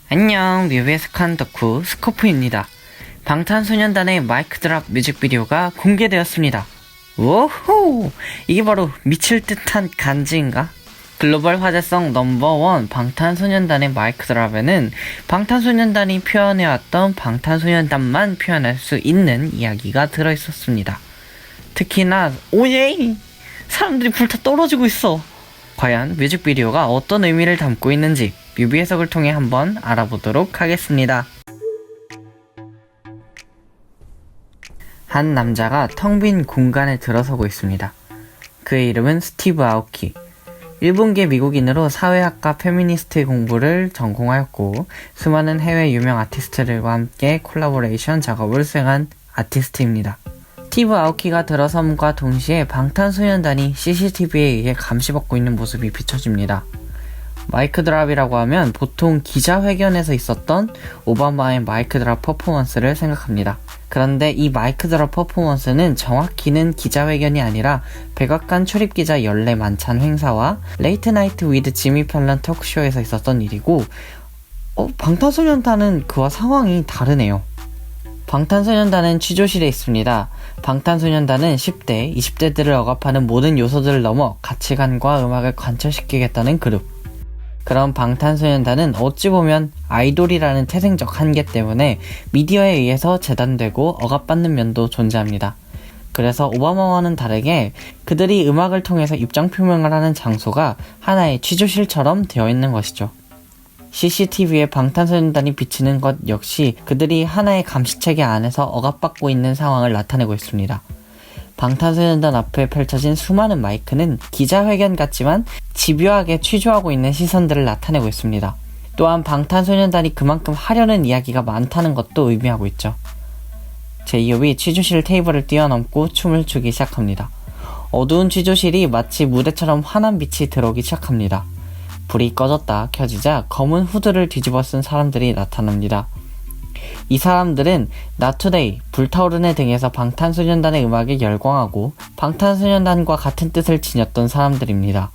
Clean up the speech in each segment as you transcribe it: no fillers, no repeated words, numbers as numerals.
안녕, 뮤비의 스칸 덕후 스코프입니다. 방탄소년단의 마이크 드랍 뮤직비디오가 공개되었습니다. 오호! 이게 바로 미칠 듯한 간지인가? 글로벌 화제성 넘버원 방탄소년단의 마이크 드랍에는 방탄소년단이 표현해왔던 방탄소년단만 표현할 수 있는 이야기가 들어있었습니다. 특히나 오예! 사람들이 불타 떨어지고 있어! 과연 뮤직비디오가 어떤 의미를 담고 있는지 뮤비 해석을 통해 한번 알아보도록 하겠습니다. 한 남자가 텅 빈 공간에 들어서고 있습니다. 그의 이름은 스티브 아오키. 일본계 미국인으로 사회학과 페미니스트 공부를 전공하였고 수많은 해외 유명 아티스트들과 함께 콜라보레이션 작업을 수행한 아티스트입니다. 스티브 아오키가 들어섬과 동시에 방탄소년단이 CCTV에 의해 감시받고 있는 모습이 비춰집니다. 마이크 드랍이라고 하면 보통 기자회견에서 있었던 오바마의 마이크 드랍 퍼포먼스를 생각합니다. 그런데 이 마이크 드랍 퍼포먼스는 정확히는 기자회견이 아니라 백악관 출입기자 연례 만찬 행사와 레이트 나이트 위드 지미 펠런 토크쇼에서 있었던 일이고 방탄소년단은 그와 상황이 다르네요. 방탄소년단은 취조실에 있습니다. 방탄소년단은 10대, 20대들을 억압하는 모든 요소들을 넘어 가치관과 음악을 관철시키겠다는 그룹. 그럼 방탄소년단은 어찌 보면 아이돌이라는 태생적 한계 때문에 미디어에 의해서 재단되고 억압받는 면도 존재합니다. 그래서 오바마와는 다르게 그들이 음악을 통해서 입장 표명을 하는 장소가 하나의 취조실처럼 되어 있는 것이죠. CCTV에 방탄소년단이 비치는 것 역시 그들이 하나의 감시체계 안에서 억압받고 있는 상황을 나타내고 있습니다. 방탄소년단 앞에 펼쳐진 수많은 마이크는 기자회견 같지만 집요하게 취조하고 있는 시선들을 나타내고 있습니다. 또한 방탄소년단이 그만큼 하려는 이야기가 많다는 것도 의미하고 있죠. 제이홉이 취조실 테이블을 뛰어넘고 춤을 추기 시작합니다. 어두운 취조실이 마치 무대처럼 환한 빛이 들어오기 시작합니다. 불이 꺼졌다 켜지자 검은 후드를 뒤집어 쓴 사람들이 나타납니다. 이 사람들은 나투데이, 불타오르네 등에서 방탄소년단의 음악에 열광하고 방탄소년단과 같은 뜻을 지녔던 사람들입니다.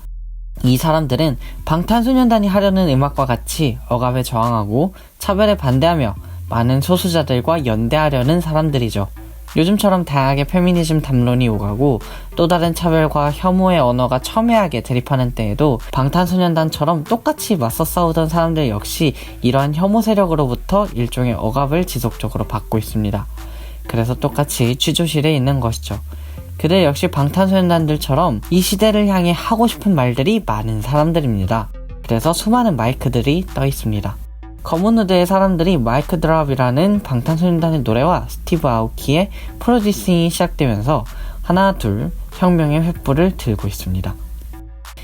이 사람들은 방탄소년단이 하려는 음악과 같이 억압에 저항하고 차별에 반대하며 많은 소수자들과 연대하려는 사람들이죠. 요즘처럼 다양하게 페미니즘 담론이 오가고 또 다른 차별과 혐오의 언어가 첨예하게 대립하는 때에도 방탄소년단처럼 똑같이 맞서 싸우던 사람들 역시 이러한 혐오 세력으로부터 일종의 억압을 지속적으로 받고 있습니다. 그래서 똑같이 취조실에 있는 것이죠. 그들 역시 방탄소년단들처럼 이 시대를 향해 하고 싶은 말들이 많은 사람들입니다. 그래서 수많은 마이크들이 떠 있습니다. 검은 후드의 사람들이 마이크 드랍이라는 방탄소년단의 노래와 스티브 아오키의 프로듀싱이 시작되면서 하나 둘 혁명의 횃불을 들고 있습니다.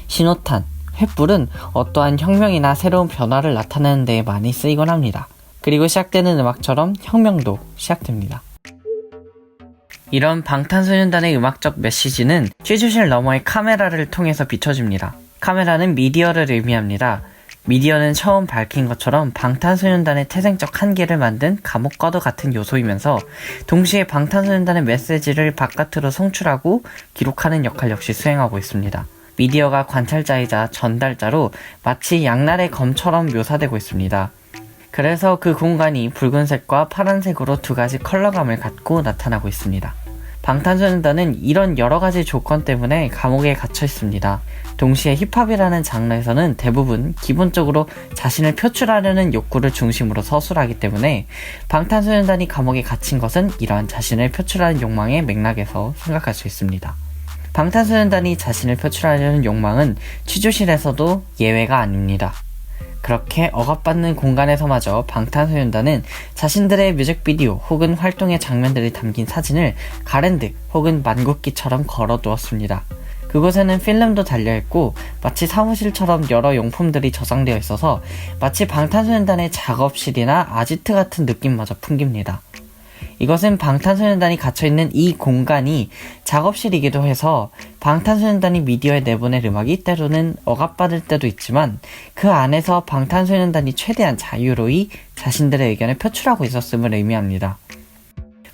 신호탄, 횃불은 어떠한 혁명이나 새로운 변화를 나타내는 데 많이 쓰이곤 합니다. 그리고 시작되는 음악처럼 혁명도 시작됩니다. 이런 방탄소년단의 음악적 메시지는 취조실 너머의 카메라를 통해서 비춰집니다. 카메라는 미디어를 의미합니다. 미디어는 처음 밝힌 것처럼 방탄소년단의 태생적 한계를 만든 감옥과도 같은 요소이면서 동시에 방탄소년단의 메시지를 바깥으로 송출하고 기록하는 역할 역시 수행하고 있습니다. 미디어가 관찰자이자 전달자로 마치 양날의 검처럼 묘사되고 있습니다. 그래서 그 공간이 붉은색과 파란색으로 두 가지 컬러감을 갖고 나타나고 있습니다. 방탄소년단은 이런 여러가지 조건 때문에 감옥에 갇혀 있습니다. 동시에 힙합이라는 장르에서는 대부분 기본적으로 자신을 표출하려는 욕구를 중심으로 서술하기 때문에 방탄소년단이 감옥에 갇힌 것은 이러한 자신을 표출하는 욕망의 맥락에서 생각할 수 있습니다. 방탄소년단이 자신을 표출하려는 욕망은 취조실에서도 예외가 아닙니다. 그렇게 억압받는 공간에서마저 방탄소년단은 자신들의 뮤직비디오 혹은 활동의 장면들이 담긴 사진을 가랜드 혹은 만국기처럼 걸어두었습니다. 그곳에는 필름도 달려있고 마치 사무실처럼 여러 용품들이 저장되어 있어서 마치 방탄소년단의 작업실이나 아지트 같은 느낌마저 풍깁니다. 이것은 방탄소년단이 갇혀있는 이 공간이 작업실이기도 해서 방탄소년단이 미디어에 내보낼 음악이 때로는 억압받을 때도 있지만 그 안에서 방탄소년단이 최대한 자유로이 자신들의 의견을 표출하고 있었음을 의미합니다.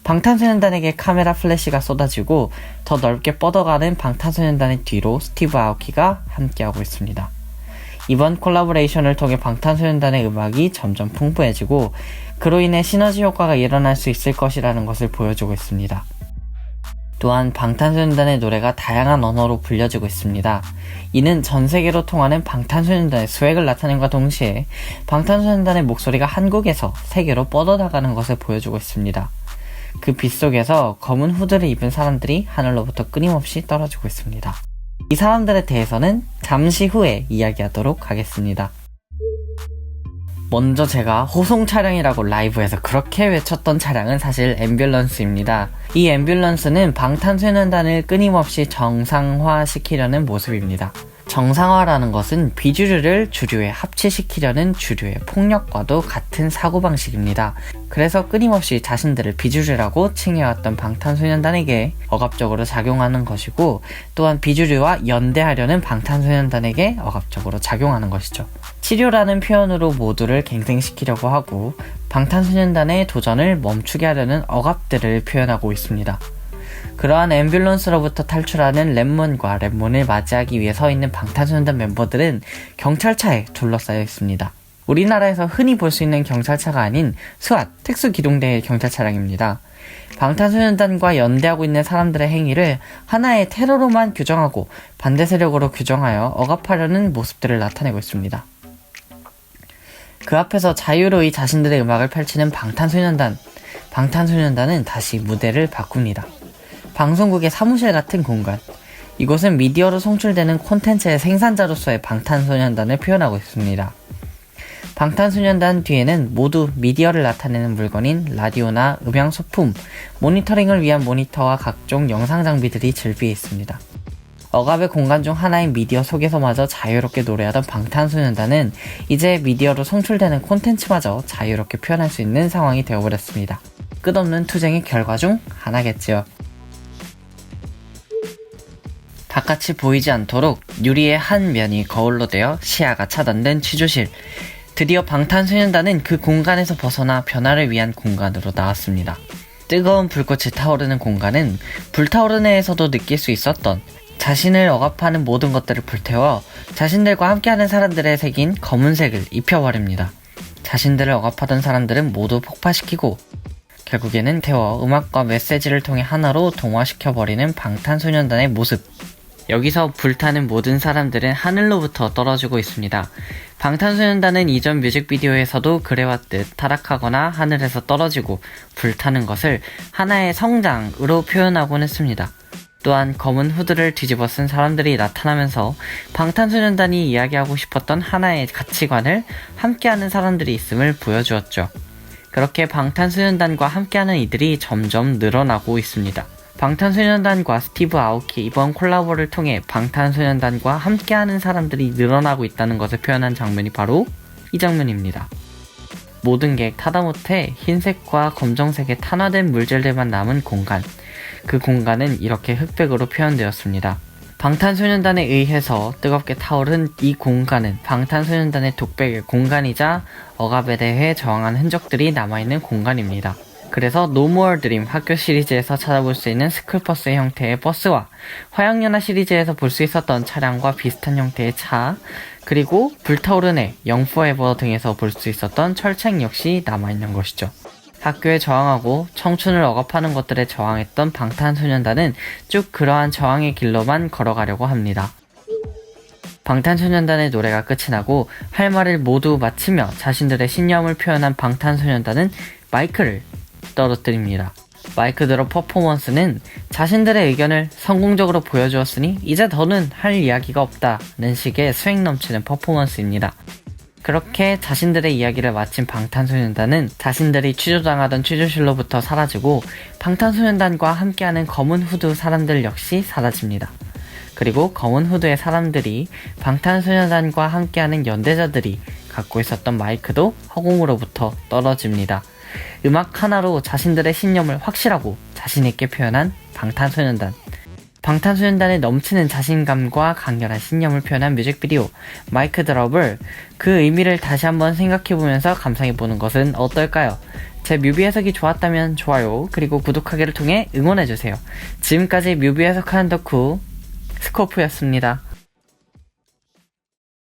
방탄소년단에게 카메라 플래시가 쏟아지고 더 넓게 뻗어가는 방탄소년단의 뒤로 스티브 아오키가 함께하고 있습니다. 이번 콜라보레이션을 통해 방탄소년단의 음악이 점점 풍부해지고 그로 인해 시너지 효과가 일어날 수 있을 것이라는 것을 보여주고 있습니다. 또한 방탄소년단의 노래가 다양한 언어로 불려지고 있습니다. 이는 전 세계로 통하는 방탄소년단의 스웩을 나타냄과 동시에 방탄소년단의 목소리가 한국에서 세계로 뻗어나가는 것을 보여주고 있습니다. 그 빛 속에서 검은 후드를 입은 사람들이 하늘로부터 끊임없이 떨어지고 있습니다. 이 사람들에 대해서는 잠시 후에 이야기하도록 하겠습니다. 먼저 제가 호송 차량이라고 라이브에서 그렇게 외쳤던 차량은 사실 앰뷸런스입니다. 이 앰뷸런스는 방탄소년단을 끊임없이 정상화시키려는 모습입니다. 정상화라는 것은 비주류를 주류에 합치시키려는 주류의 폭력과도 같은 사고방식입니다. 그래서 끊임없이 자신들을 비주류라고 칭해왔던 방탄소년단에게 억압적으로 작용하는 것이고, 또한 비주류와 연대하려는 방탄소년단에게 억압적으로 작용하는 것이죠. 치료라는 표현으로 모두를 갱생시키려고 하고 방탄소년단의 도전을 멈추게 하려는 억압들을 표현하고 있습니다. 그러한 앰뷸런스로부터 탈출하는 랩몬과 랩몬을 맞이하기 위해 서 있는 방탄소년단 멤버들은 경찰차에 둘러싸여 있습니다. 우리나라에서 흔히 볼 수 있는 경찰차가 아닌 스왓, 특수기동대의 경찰차량입니다. 방탄소년단과 연대하고 있는 사람들의 행위를 하나의 테러로만 규정하고 반대 세력으로 규정하여 억압하려는 모습들을 나타내고 있습니다. 그 앞에서 자유로이 자신들의 음악을 펼치는 방탄소년단은 다시 무대를 바꿉니다. 방송국의 사무실 같은 공간, 이곳은 미디어로 송출되는 콘텐츠의 생산자로서의 방탄소년단을 표현하고 있습니다. 방탄소년단 뒤에는 모두 미디어를 나타내는 물건인 라디오나 음향 소품, 모니터링을 위한 모니터와 각종 영상 장비들이 즐비해 있습니다. 억압의 공간 중 하나인 미디어 속에서마저 자유롭게 노래하던 방탄소년단은 이제 미디어로 송출되는 콘텐츠마저 자유롭게 표현할 수 있는 상황이 되어버렸습니다. 끝없는 투쟁의 결과 중 하나겠지요. 바깥이 보이지 않도록 유리의 한 면이 거울로 되어 시야가 차단된 취조실. 드디어 방탄소년단은 그 공간에서 벗어나 변화를 위한 공간으로 나왔습니다. 뜨거운 불꽃이 타오르는 공간은 불타오르네에서도 느낄 수 있었던 자신을 억압하는 모든 것들을 불태워 자신들과 함께하는 사람들의 색인 검은색을 입혀버립니다. 자신들을 억압하던 사람들은 모두 폭파시키고 결국에는 태워 음악과 메시지를 통해 하나로 동화시켜버리는 방탄소년단의 모습. 여기서 불타는 모든 사람들은 하늘로부터 떨어지고 있습니다. 방탄소년단은 이전 뮤직비디오에서도 그래왔듯 타락하거나 하늘에서 떨어지고 불타는 것을 하나의 성장으로 표현하곤 했습니다. 또한 검은 후드를 뒤집어 쓴 사람들이 나타나면서 방탄소년단이 이야기하고 싶었던 하나의 가치관을 함께하는 사람들이 있음을 보여주었죠. 그렇게 방탄소년단과 함께하는 이들이 점점 늘어나고 있습니다. 방탄소년단과 스티브 아오키 이번 콜라보를 통해 방탄소년단과 함께하는 사람들이 늘어나고 있다는 것을 표현한 장면이 바로 이 장면입니다. 모든 게 타다못해 흰색과 검정색의 탄화된 물질들만 남은 공간. 그 공간은 이렇게 흑백으로 표현되었습니다. 방탄소년단에 의해서 뜨겁게 타오른 이 공간은 방탄소년단의 독백의 공간이자 억압에 대해 저항한 흔적들이 남아있는 공간입니다. 그래서 No More Dream 학교 시리즈에서 찾아볼 수 있는 스쿨버스의 형태의 버스와 화양연화 시리즈에서 볼 수 있었던 차량과 비슷한 형태의 차, 그리고 불타오르네, 영웅 포에버 등에서 볼 수 있었던 철책 역시 남아있는 것이죠. 학교에 저항하고 청춘을 억압하는 것들에 저항했던 방탄소년단은 쭉 그러한 저항의 길로만 걸어가려고 합니다. 방탄소년단의 노래가 끝이 나고 할 말을 모두 마치며 자신들의 신념을 표현한 방탄소년단은 마이크를 떨어뜨립니다. 마이크 드롭 퍼포먼스는 자신들의 의견을 성공적으로 보여주었으니 이제 더는 할 이야기가 없다는 식의 스웩 넘치는 퍼포먼스입니다. 그렇게 자신들의 이야기를 마친 방탄소년단은 자신들이 취조당하던 취조실로부터 사라지고 방탄소년단과 함께하는 검은 후드 사람들 역시 사라집니다. 그리고 검은 후드의 사람들이 방탄소년단과 함께하는 연대자들이 갖고 있었던 마이크도 허공으로부터 떨어집니다. 음악 하나로 자신들의 신념을 확실하고 자신있게 표현한 방탄소년단. 방탄소년단의 넘치는 자신감과 강렬한 신념을 표현한 뮤직비디오 마이크 드롭을 그 의미를 다시 한번 생각해보면서 감상해보는 것은 어떨까요? 제 뮤비 해석이 좋았다면 좋아요, 그리고 구독하기를 통해 응원해주세요. 지금까지 뮤비 해석하는 덕후 스코프였습니다.